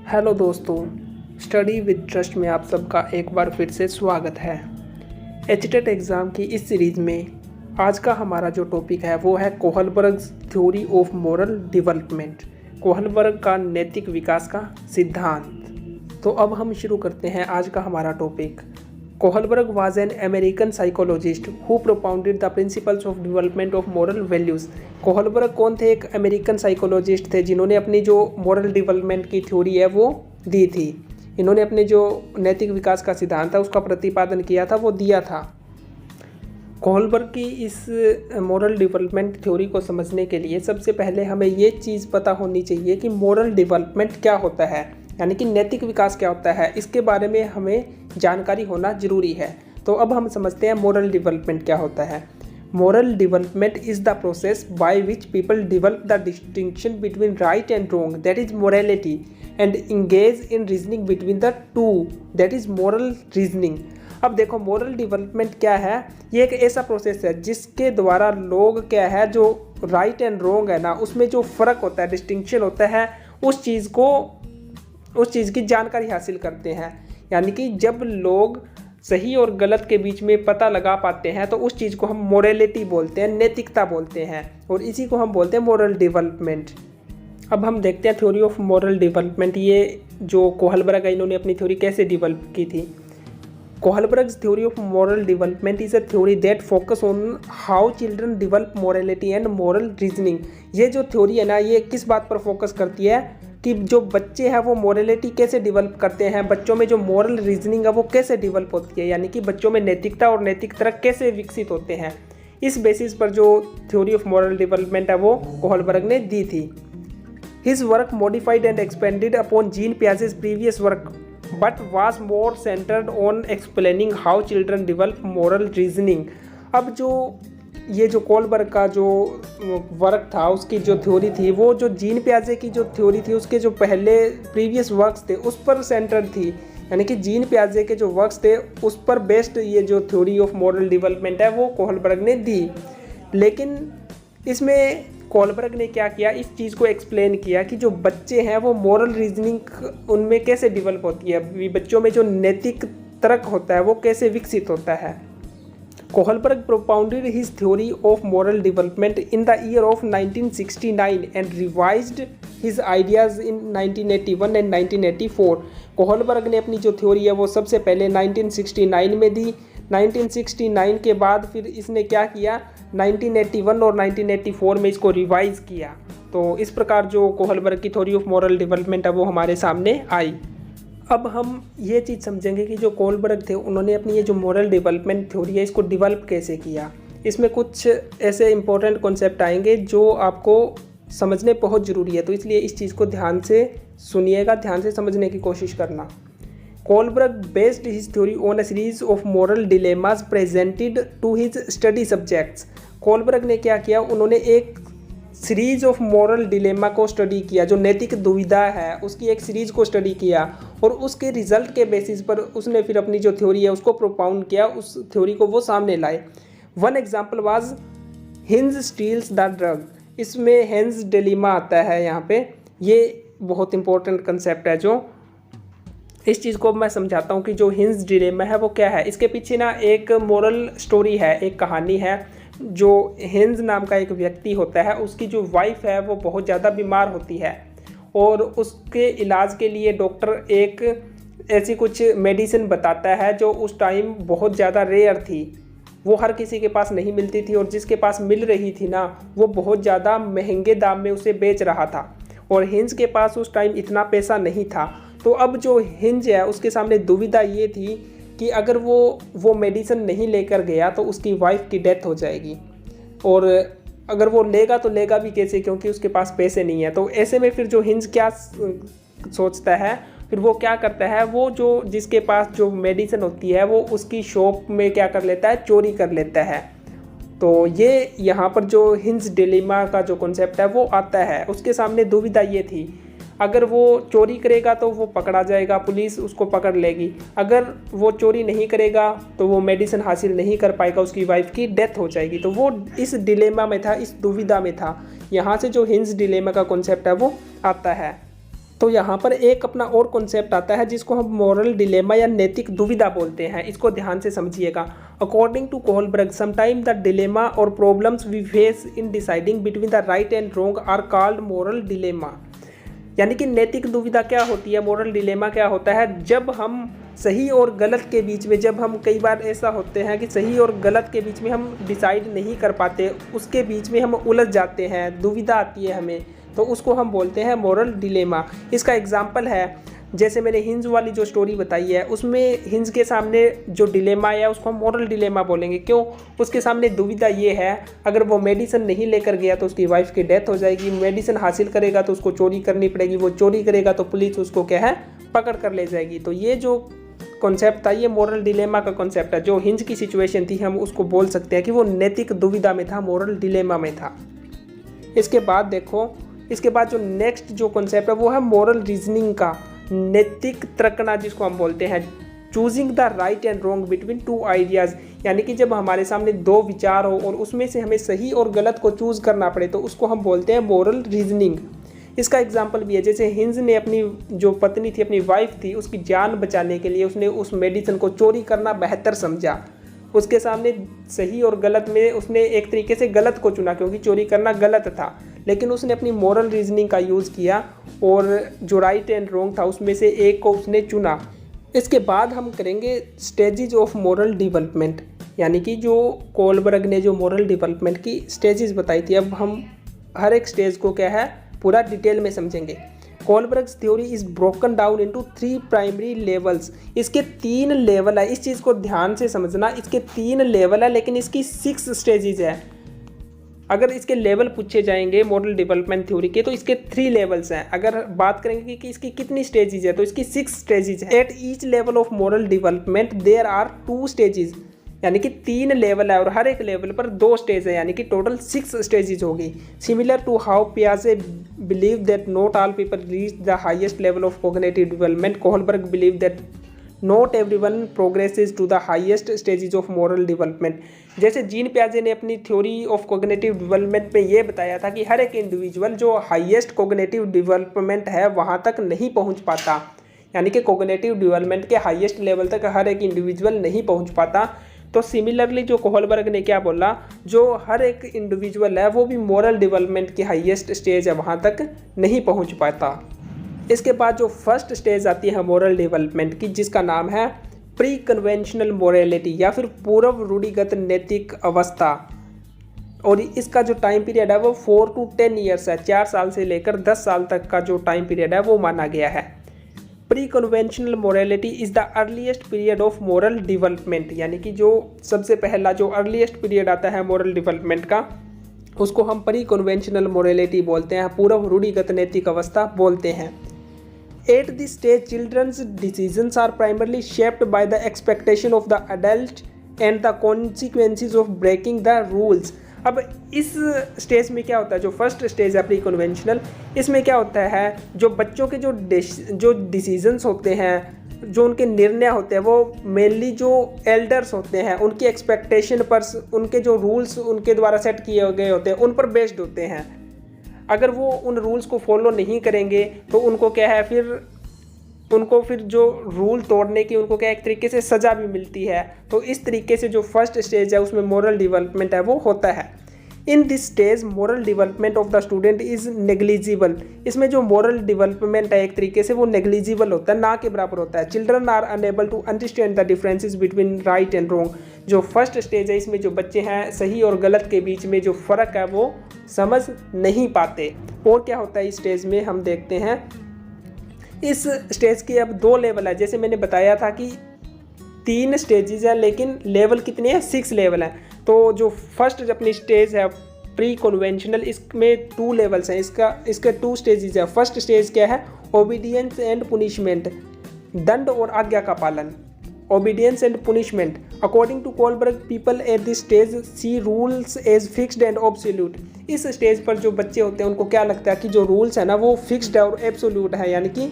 Hello दोस्तों, study with trust में आप सबका एक बार फिर से स्वागत है। एचटेट एग्ज़ाम की इस सीरीज़ में आज का हमारा जो टॉपिक है वो है Kohlberg's theory of moral development, Kohlberg का नैतिक विकास का सिद्धांत। तो अब हम शुरू करते हैं आज का हमारा topic. Kohlberg was an American psychologist who propounded the principles of development of moral values. Kohlberg कौन थे? एक अमेरिकन साइकोलॉजिस्ट थे जिन्होंने अपनी जो मोरल डेवलपमेंट की थ्योरी है वो दी थी। इन्होंने अपने जो नैतिक विकास का सिद्धांत था उसका प्रतिपादन किया था, वो दिया था। कोहलबर्ग की इस मोरल डेवलपमेंट थ्योरी को समझने के लिए सबसे पहले हमें ये चीज़ पता होनी चाहिए कि मोरल डेवलपमेंट क्या होता है, यानी कि नैतिक विकास क्या होता है। इसके बारे में हमें जानकारी होना ज़रूरी है। तो अब हम समझते हैं मोरल डेवलपमेंट क्या होता है। Moral development is the process by which people develop the distinction between right and wrong, that is morality, and engage in reasoning between the two, that is moral reasoning. अब देखो, moral development क्या है? ये एक ऐसा process है जिसके द्वारा लोग क्या है, जो राइट एंड रॉन्ग है ना, उसमें जो फ़र्क होता है, डिस्टिंक्शन होता है, उस चीज़ की जानकारी हासिल करते हैं। यानी कि जब लोग सही और गलत के बीच में पता लगा पाते हैं तो उस चीज़ को हम मोरालिटी बोलते हैं, नैतिकता बोलते हैं, और इसी को हम बोलते हैं मोरल डेवलपमेंट। अब हम देखते हैं थ्योरी ऑफ मोरल डेवलपमेंट। ये जो कोहलबर्ग है, इन्होंने अपनी थ्योरी कैसे डेवलप की थी। Kohlberg's theory of moral development is a theory that focus on how children develop morality and moral reasoning. ये जो थ्योरी है ना, ये किस बात पर फोकस करती है कि जो बच्चे हैं वो मोरालिटी कैसे डेवलप करते हैं, बच्चों में जो मोरल रीजनिंग है वो कैसे डेवलप होती है, यानी कि बच्चों में नैतिकता और नैतिक तर्क कैसे विकसित होते हैं। इस बेसिस पर जो थ्योरी ऑफ मोरल डेवलपमेंट है वो कोहलबर्ग ने दी थी। His work modified and expanded upon Jean Piaget's previous work but was more centered on explaining how children develop moral reasoning। अब जो ये जो कोहलबर्ग का जो वर्क था, उसकी जो थ्योरी थी, वो जो जीन पियाजे की जो थ्योरी थी उसके जो पहले प्रीवियस वर्क्स थे उस पर सेंटर्ड थी। यानी कि जीन पियाजे के जो वर्क्स थे उस पर बेस्ड ये जो थ्योरी ऑफ मोरल डेवलपमेंट है वो कोहलबर्ग ने दी। लेकिन इसमें कोहलबर्ग ने क्या किया, इस चीज़ को एक्सप्लेन किया कि जो बच्चे हैं वो मोरल रीजनिंग उनमें कैसे डेवलप होती है, बच्चों में जो नैतिक तर्क होता है वो कैसे विकसित होता है। Kohlberg propounded his theory of moral development in the year of 1969 and revised his ideas in 1981 and 1984। Kohlberg ने अपनी जो थ्योरी है वो सबसे पहले 1969 में दी। 1969 के बाद फिर इसने क्या किया, 1981 और 1984 में इसको रिवाइज किया। तो इस प्रकार जो कोहलबर्ग की थ्योरी ऑफ मोरल डेवलपमेंट है वो हमारे सामने आई। अब हम ये चीज़ समझेंगे कि जो कोहलबर्ग थे उन्होंने अपनी ये जो मोरल डेवलपमेंट थ्योरी है इसको डेवलप कैसे किया। इसमें कुछ ऐसे इंपॉर्टेंट कॉन्सेप्ट आएंगे जो आपको समझने बहुत ज़रूरी है, तो इसलिए इस चीज़ को ध्यान से सुनिएगा, ध्यान से समझने की कोशिश करना। Kohlberg based his theory on a series of moral dilemmas presented to his study subjects. Kohlberg ने क्या किया, उन्होंने एक सीरीज ऑफ मॉरल डिलेमा को स्टडी किया, जो नैतिक दुविधा है उसकी एक सीरीज को स्टडी किया, और उसके रिजल्ट के बेसिस पर उसने फिर अपनी जो थ्योरी है उसको प्रोपाउंड किया, उस थ्योरी को वो सामने लाए। One example was hinge steels the drug. इसमें हिंज डिलेमा आता है यहाँ पे, ये बहुत इंपॉर्टेंट कंसेप्ट है। जो इस चीज़ को मैं समझाता हूँ कि जो हिंज डिलेमा है वो क्या है। इसके पीछे ना एक मोरल स्टोरी है, एक कहानी है। जो हिंज नाम का एक व्यक्ति होता है, उसकी जो वाइफ है वो बहुत ज़्यादा बीमार होती है, और उसके इलाज के लिए डॉक्टर एक ऐसी कुछ मेडिसिन बताता है जो उस टाइम बहुत ज़्यादा रेयर थी, वो हर किसी के पास नहीं मिलती थी, और जिसके पास मिल रही थी ना वो बहुत ज़्यादा महंगे दाम में उसे बेच रहा था, और हिंज के पास उस टाइम इतना पैसा नहीं था। तो अब जो हिंज है उसके सामने दुविधा ये थी कि अगर वो मेडिसिन नहीं लेकर गया तो उसकी वाइफ की डेथ हो जाएगी, और अगर वो लेगा तो लेगा भी कैसे, क्योंकि उसके पास पैसे नहीं है। तो ऐसे में फिर जो हिंज क्या सोचता है, फिर वो क्या करता है, वो जो जिसके पास जो मेडिसिन होती है वो उसकी शॉप में क्या कर लेता है, चोरी कर लेता है। तो ये यहाँ पर जो हिंज डिलेमा का जो कॉन्सेप्ट है वो आता है। उसके सामने दुविधा ये थी, अगर वो चोरी करेगा तो वो पकड़ा जाएगा, पुलिस उसको पकड़ लेगी, अगर वो चोरी नहीं करेगा तो वो मेडिसिन हासिल नहीं कर पाएगा, उसकी वाइफ की डेथ हो जाएगी। तो वो इस डिलेमा में था, इस दुविधा में था। यहाँ से जो हिंज डिलेमा का कॉन्सेप्ट है वो आता है। तो यहाँ पर एक अपना और कॉन्सेप्ट आता है जिसको हम मोरल डिलेमा या नैतिक दुविधा बोलते हैं। इसको ध्यान से समझिएगा। According to Kohlberg, sometime the dilemma और problems we face in deciding between the right and wrong are called moral dilemma. यानी कि नैतिक दुविधा क्या होती है, मोरल डिलेमा क्या होता है, जब हम सही और गलत के बीच में, जब हम कई बार ऐसा होते हैं कि सही और गलत के बीच में हम डिसाइड नहीं कर पाते, उसके बीच में हम उलझ जाते हैं, दुविधा आती है हमें, तो उसको हम बोलते हैं मोरल डिलेमा। इसका एग्जाम्पल है, जैसे मैंने हिंज वाली जो स्टोरी बताई है, उसमें हिंज के सामने जो डिलेमा है उसको हम मोरल डिलेमा बोलेंगे। क्यों? उसके सामने दुविधा ये है, अगर वो मेडिसिन नहीं लेकर गया तो उसकी वाइफ की डेथ हो जाएगी, मेडिसिन हासिल करेगा तो उसको चोरी करनी पड़ेगी, वो चोरी करेगा तो पुलिस उसको क्या है, पकड़ कर ले जाएगी। तो ये जो कॉन्सेप्ट था, ये मोरल डिलेमा का कॉन्सेप्ट है। जो हिंज की सिचुएशन थी, हम उसको बोल सकते हैं कि वो नैतिक दुविधा में था, मोरल डिलेमा में था। इसके बाद देखो, इसके बाद जो नेक्स्ट जो कॉन्सेप्ट है वो है मोरल रीजनिंग का, नैतिक तर्कना जिसको हम बोलते हैं। Choosing the right and wrong between two ideas, यानी कि जब हमारे सामने दो विचार हो और उसमें से हमें सही और गलत को चूज़ करना पड़े, तो उसको हम बोलते हैं मोरल रीजनिंग। इसका एग्जाम्पल भी है, जैसे हिंज ने अपनी जो पत्नी थी, अपनी वाइफ थी, उसकी जान बचाने के लिए उसने उस मेडिसिन को चोरी करना बेहतर समझा। उसके सामने सही और गलत में उसने एक तरीके से गलत को चुना, क्योंकि चोरी करना गलत था, लेकिन उसने अपनी मोरल रीजनिंग का यूज़ किया और जो राइट एंड रॉन्ग था उसमें से एक को उसने चुना। इसके बाद हम करेंगे स्टेजेस ऑफ मोरल डेवलपमेंट, यानी कि जो कोहलबर्ग ने जो मोरल डेवलपमेंट की स्टेजेस बताई थी, अब हम हर एक स्टेज को क्या है पूरा डिटेल में समझेंगे। Kohlberg's theory is broken down into 3 primary levels. इसके 3 लेवल है, इस चीज़ को ध्यान से समझना। इसके 3 लेवल है, लेकिन इसकी 6 स्टेजेस है। अगर इसके लेवल पूछे जाएंगे मॉडल डेवलपमेंट थ्योरी के, तो इसके 3 लेवल्स हैं। अगर बात करेंगे कि इसकी कितनी स्टेजेस है, तो इसकी 6 स्टेजेस है। At each level of moral development there are 2 stages, यानी कि 3 लेवल है और हर एक लेवल पर 2 स्टेज है, यानी कि टोटल 6 स्टेजेस होगी। सिमिलर टू हाउ पियाजे believe that not all people reach the highest level of cognitive development, Kohlberg believe that not everyone progresses to the highest stages of moral development. जैसे Jean पियाजे ने अपनी theory of cognitive development में ये बताया था कि हर एक इंडिविजुअल जो हाईएस्ट कॉग्निटिव डेवलपमेंट है वहाँ तक नहीं पहुँच पाता, यानी कि कॉग्निटिव डेवलपमेंट के हाईएस्ट लेवल तक हर एक इंडिविजुअल नहीं पहुँच पाता। तो सिमिलरली जो कोहलबर्ग ने क्या बोला, जो हर एक इंडिविजुअल है वो भी मोरल डेवलपमेंट की हाईएस्ट स्टेज है वहाँ तक नहीं पहुँच पाता। इसके बाद जो फर्स्ट स्टेज आती है मोरल डेवलपमेंट की, जिसका नाम है प्री कन्वेंशनल मोरलिटी या फिर पूर्व रूढ़िगत नैतिक अवस्था, और इसका जो टाइम पीरियड है वो 4 to 10 ईयर्स है। 4 साल से लेकर 10 साल तक का जो टाइम पीरियड है वो माना गया है। Pre conventional morality is the earliest period of moral development, यानी कि जो सबसे पहला जो अर्लीस्ट पीरियड आता है मोरल डेवलपमेंट का, उसको हम प्री कन्वेंशनल मोरलिटी बोलते हैं, पूर्व रूढ़िगत नैतिक अवस्था बोलते हैं। At this stage, children's decisions are primarily shaped by the expectation of the adult and the consequences of breaking the rules. अब इस स्टेज में क्या होता है, जो फर्स्ट स्टेज है प्री कन्वेंशनल, इसमें क्या होता है, जो बच्चों के जो डिसीजंस होते हैं, जो उनके निर्णय होते हैं, वो मेनली जो एल्डर्स होते हैं उनकी एक्सपेक्टेशन पर, उनके जो रूल्स उनके द्वारा सेट किए गए होते हैं उन पर बेस्ड होते हैं। अगर वो उन रूल्स को फॉलो नहीं करेंगे तो उनको क्या है, फिर जो रूल तोड़ने की उनको क्या एक तरीके से सज़ा भी मिलती है। तो इस तरीके से जो फर्स्ट स्टेज है उसमें मोरल डेवलपमेंट है वो होता है। In this stage moral development of the student is negligible. इसमें जो मोरल डेवलपमेंट है एक तरीके से वो नेग्लिजिबल होता है, ना के बराबर होता है। Children are unable to understand the differences between right and wrong. जो फर्स्ट स्टेज है इसमें जो बच्चे हैं सही और गलत के बीच में जो फ़र्क है वो समझ नहीं पाते। और क्या होता है इस स्टेज में हम देखते हैं, इस स्टेज के अब 2 लेवल है। जैसे मैंने बताया था कि 3 स्टेजेस हैं, लेकिन लेवल कितने हैं, 6 लेवल हैं। तो जो फर्स्ट अपनी स्टेज है प्री कन्वेंशनल, इसमें 2 लेवल्स हैं, इसके 2 स्टेजेस है। फर्स्ट स्टेज क्या है, ओबीडियंस एंड पुनिशमेंट, दंड और आज्ञा का पालन। Obedience and punishment, according to Kohlberg people at this stage see rules as fixed and absolute. इस स्टेज पर जो बच्चे होते हैं उनको क्या लगता है कि जो रूल्स है ना वो फिक्स्ड है और एब्सोल्यूट है, यानी कि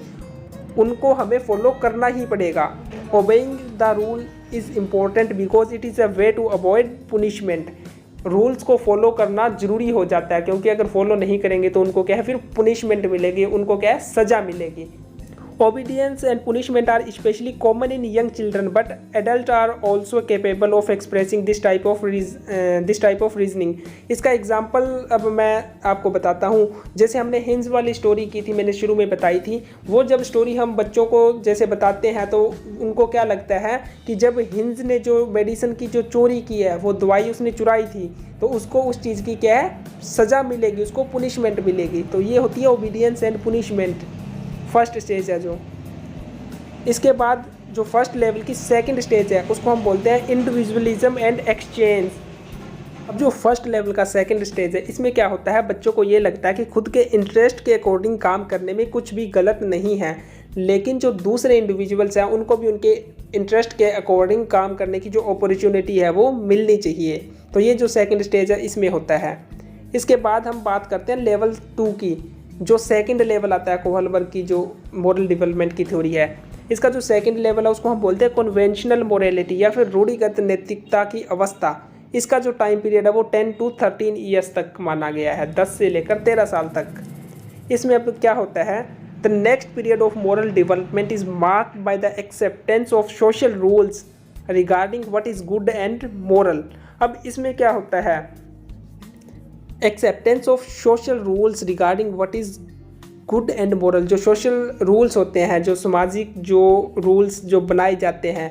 उनको हमें फॉलो करना ही पड़ेगा। Obeying the rule is important because it is a way to avoid punishment. Rules को फॉलो करना ज़रूरी हो जाता है, क्योंकि अगर फॉलो नहीं करेंगे तो उनको क्या है फिर पुनिशमेंट मिलेगी, उनको क्या है सज़ा मिलेगी। Obedience and punishment are especially common in young children, but adults are also capable of expressing this type of reasoning. इसका एग्जाम्पल अब मैं आपको बताता हूँ। जैसे हमने हिंज वाली स्टोरी की थी, मैंने शुरू में बताई थी, वो जब स्टोरी हम बच्चों को जैसे बताते हैं तो उनको क्या लगता है कि जब हिंज ने जो मेडिसिन की जो चोरी की है, वो दवाई उसने चुराई थी, तो उसको उस चीज़ की क्या है सज़ा मिलेगी, उसको पुनिशमेंट मिलेगी। तो ये होती है obedience and punishment, first stage है जो। इसके बाद जो फर्स्ट लेवल की सेकंड स्टेज है उसको हम बोलते हैं इंडिविजुअलिज्म एंड एक्सचेंज। अब जो फर्स्ट लेवल का सेकंड स्टेज है, इसमें क्या होता है, बच्चों को ये लगता है कि खुद के इंटरेस्ट के अकॉर्डिंग काम करने में कुछ भी गलत नहीं है, लेकिन जो दूसरे इंडिविजुअल्स हैं उनको भी उनके इंटरेस्ट के अकॉर्डिंग काम करने की जो अपॉर्चुनिटी है वो मिलनी चाहिए। तो ये जो सेकंड स्टेज है इसमें होता है। इसके बाद हम बात करते हैं लेवल 2 की। जो सेकंड लेवल आता है कोहलबर्ग की जो मॉरल डेवलपमेंट की थ्योरी है, इसका जो सेकंड लेवल है उसको हम बोलते हैं कन्वेंशनल मोरालिटी या फिर रूढ़िगत नैतिकता की अवस्था। इसका जो टाइम पीरियड है वो 10 to 13 ईयर्स तक माना गया है, 10 से लेकर 13 साल तक। इसमें अब क्या होता है, the next period of moral development is marked by the acceptance of social rules regarding what is good and moral. अब इसमें क्या होता है, acceptance of social rules regarding what is good and moral. जो सोशल रूल्स होते हैं, जो सामाजिक जो रूल्स जो बनाए जाते हैं,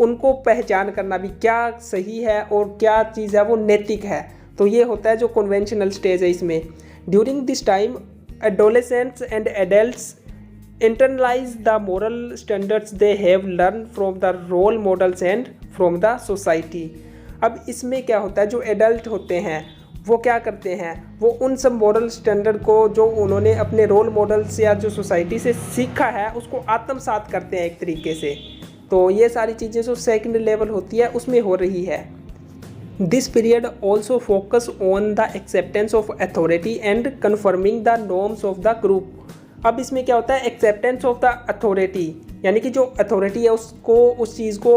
उनको पहचान करना भी क्या सही है और क्या चीज़ है वो नैतिक है। तो ये होता है जो कन्वेंशनल स्टेज है इसमें। During this time adolescents and adults internalize the moral standards they have learned from the role models and from the society। अब इसमें क्या होता है, जो एडल्ट होते हैं वो क्या करते हैं, वो उन सब मॉरल स्टैंडर्ड को जो उन्होंने अपने रोल मॉडल्स या जो सोसाइटी से सीखा है उसको आत्मसात करते हैं एक तरीके से। तो ये सारी चीज़ें जो सेकंड लेवल होती है उसमें हो रही है। This period also focus on the acceptance of authority and confirming the norms of the group. अब इसमें क्या होता है, एक्सेप्टेंस ऑफ द अथॉरिटी, यानी कि जो अथॉरिटी है उसको उस चीज़ को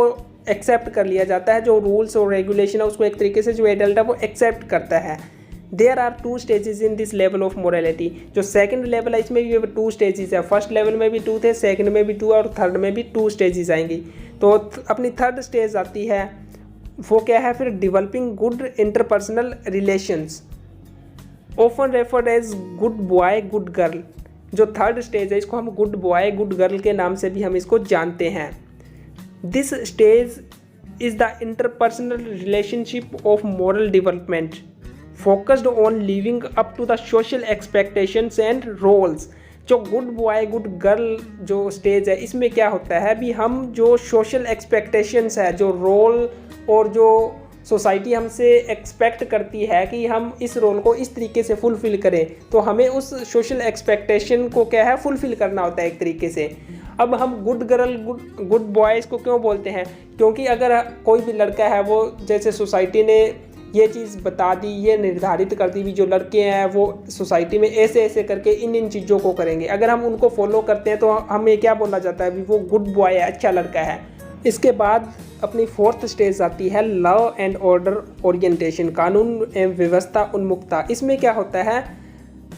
एक्सेप्ट कर लिया जाता है, जो रूल्स और रेगुलेशन है उसको एक तरीके से जो एडल्ट है वो एक्सेप्ट करता है। There are 2 stages in this level of morality. जो सेकंड लेवल है इसमें भी 2 स्टेजेस है। फर्स्ट लेवल में भी 2 थे, सेकंड में भी 2 और थर्ड में भी 2 स्टेजेस आएंगी। तो अपनी थर्ड स्टेज आती है, वो क्या है फिर, developing good interpersonal relations, often referred as good boy good girl. जो थर्ड स्टेज है इसको हम गुड बॉय गुड गर्ल के नाम से भी हम इसको जानते हैं। This stage is the interpersonal relationship of moral development focused on living up to the social expectations and roles. जो गुड बॉय गुड गर्ल जो स्टेज है इसमें क्या होता है, भी हम जो सोशल एक्सपेक्टेशंस है, जो रोल और जो सोसाइटी हमसे एक्सपेक्ट करती है कि हम इस रोल को इस तरीके से फुलफ़िल करें, तो हमें उस सोशल एक्सपेक्टेशन को क्या है फुलफ़िल करना होता है एक तरीके से। अब हम गुड गर्ल गुड बॉयज़ को क्यों बोलते हैं, क्योंकि अगर कोई भी लड़का है वो जैसे सोसाइटी ने ये चीज़ बता दी, ये निर्धारित कर दी भी जो लड़के हैं वो सोसाइटी में ऐसे ऐसे करके इन चीज़ों को करेंगे, अगर हम उनको फॉलो करते हैं तो हमें क्या बोला जाता है, भी वो गुड बॉय है, अच्छा लड़का है। इसके बाद अपनी फोर्थ स्टेज आती है लॉ एंड ऑर्डर ओरिएंटेशन, कानून एवं व्यवस्था उन्मुखता। इसमें क्या होता है,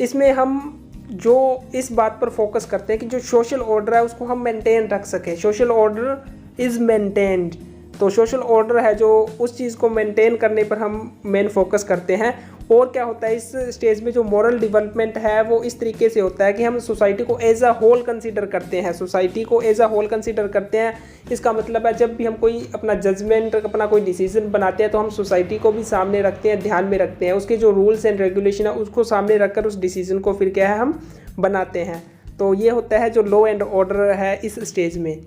इसमें हम जो इस बात पर फोकस करते हैं कि जो सोशल ऑर्डर है उसको हम मेंटेन रख सकें। सोशल ऑर्डर इज़ मेंटेन्ड, तो सोशल ऑर्डर है जो उस चीज़ को मेंटेन करने पर हम मेन फोकस करते हैं। और क्या होता है इस स्टेज में जो मॉरल डेवलपमेंट है वो इस तरीके से होता है कि हम सोसाइटी को एज अ होल कंसीडर करते हैं, सोसाइटी को एज अ होल कंसीडर करते हैं। इसका मतलब है जब भी हम कोई अपना जजमेंट, अपना कोई डिसीजन बनाते हैं तो हम सोसाइटी को भी सामने रखते हैं, ध्यान में रखते हैं, उसके जो रूल्स एंड रेगुलेशन है उसको सामने रखकर उस डिसीजन को फिर क्या है हम बनाते हैं। तो ये होता है जो लॉ एंड ऑर्डर है इस स्टेज में।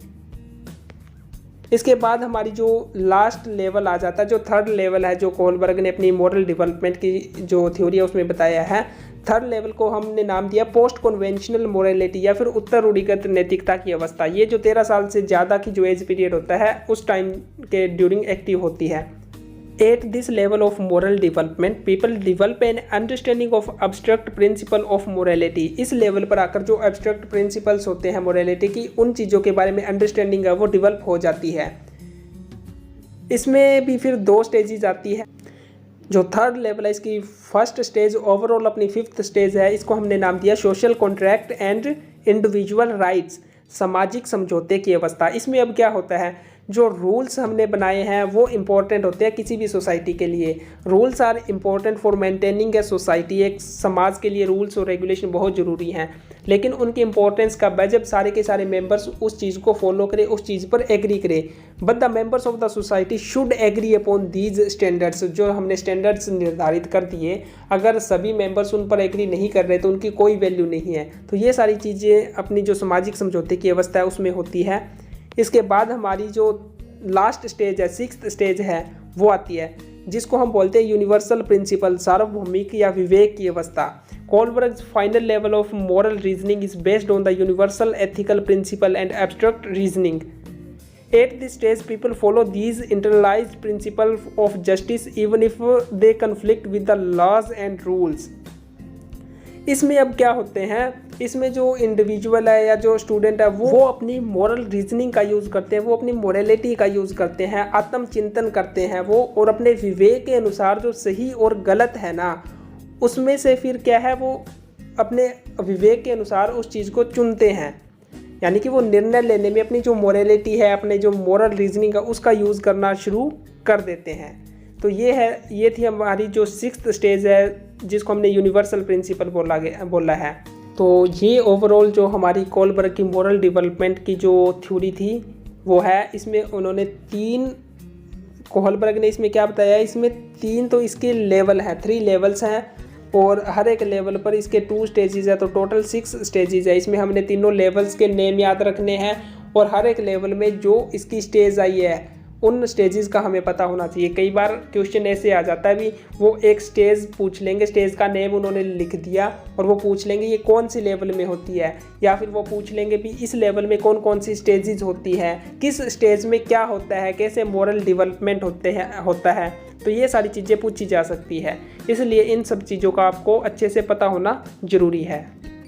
इसके बाद हमारी जो लास्ट लेवल आ जाता है, जो थर्ड लेवल है, जो कोहलबर्ग ने अपनी मॉरल डेवलपमेंट की जो थ्योरी है उसमें बताया है। थर्ड लेवल को हमने नाम दिया पोस्ट कन्वेंशनल मोरालिटी या फिर उत्तर रूढ़िगत नैतिकता की अवस्था। ये जो 13 साल से ज़्यादा की जो एज पीरियड होता है उस टाइम के ड्यूरिंग एक्टिव होती है। At this level of moral development, people develop an understanding of abstract principle of morality। इस लेवल पर आकर जो abstract principles होते हैं morality की, उन चीज़ों के बारे में अंडरस्टैंडिंग है वो डेवलप हो जाती है। इसमें भी फिर 2 स्टेजेस आती है। जो थर्ड लेवल है, इसकी फर्स्ट स्टेज ओवरऑल अपनी फिफ्थ स्टेज है, इसको हमने नाम दिया social contract and individual rights, सामाजिक समझौते की अवस्था। इसमें अब क्या होता है, जो रूल्स हमने बनाए हैं वो इम्पोर्टेंट होते हैं किसी भी सोसाइटी के लिए। Rules are important for maintaining a society. एक समाज के लिए रूल्स और रेगुलेशन बहुत ज़रूरी हैं, लेकिन उनकी इंपॉर्टेंस कब है, जब सारे के सारे मेंबर्स उस चीज़ को फॉलो करें, उस चीज़ पर एग्री करें। But the members of the society should agree upon these standards. जो हमने स्टैंडर्ड्स निर्धारित कर दिए, अगर सभी मेंबर्स उन पर एग्री नहीं कर रहे तो उनकी कोई वैल्यू नहीं है। तो ये सारी चीज़ें अपनी जो सामाजिक समझौते की अवस्था है उसमें होती है। इसके बाद हमारी जो लास्ट स्टेज है, सिक्स्थ स्टेज है, वो आती है जिसको हम बोलते हैं यूनिवर्सल प्रिंसिपल, सार्वभौमिक या विवेक की अवस्था। Kohlberg's final level of moral reasoning is based on the universal ethical principle and abstract reasoning. At this stage, people follow these internalized principles of justice even if they conflict with the laws and rules. इसमें अब क्या होते हैं, इसमें जो individual है या जो स्टूडेंट है वो अपनी मॉरल रीजनिंग का यूज़ करते हैं, वो अपनी मोरलिटी का यूज़ करते हैं, आत्मचिंतन करते हैं वो, और अपने विवेक के अनुसार जो सही और गलत है ना, उसमें से फिर क्या है, वो अपने विवेक के अनुसार उस चीज़ को चुनते हैं। यानी कि वो निर्णय लेने में अपनी जो मोरलिटी है, अपने जो मॉरल रीजनिंग है, उसका यूज़ करना शुरू कर देते हैं। तो ये थी हमारी जो सिक्स्थ स्टेज है जिसको हमने यूनिवर्सल प्रिंसिपल बोला है। तो ये ओवरऑल जो हमारी कोलबर्ग की मॉरल डेवलपमेंट की जो थ्योरी थी वो है। इसमें उन्होंने कोलबर्ग ने इसमें क्या बताया, इसमें 3 तो इसके लेवल हैं, 3 लेवल्स हैं, और हर एक लेवल पर इसके 2 स्टेजेस है, तो टोटल 6 स्टेजेस है। इसमें हमने तीनों लेवल्स के नेम याद रखने हैं, और हर एक लेवल में जो इसकी स्टेज आई है उन स्टेजेस का हमें पता होना चाहिए। कई बार क्वेश्चन ऐसे आ जाता है भी, वो एक स्टेज पूछ लेंगे, स्टेज का नेम उन्होंने लिख दिया और वो पूछ लेंगे ये कौन सी लेवल में होती है, या फिर वो पूछ लेंगे भी इस लेवल में कौन कौन सी स्टेजेस होती है, किस स्टेज में क्या होता है, कैसे मॉरल डेवलपमेंट होता है। तो ये सारी चीज़ें पूछी जा सकती है, इसलिए इन सब चीज़ों का आपको अच्छे से पता होना ज़रूरी है।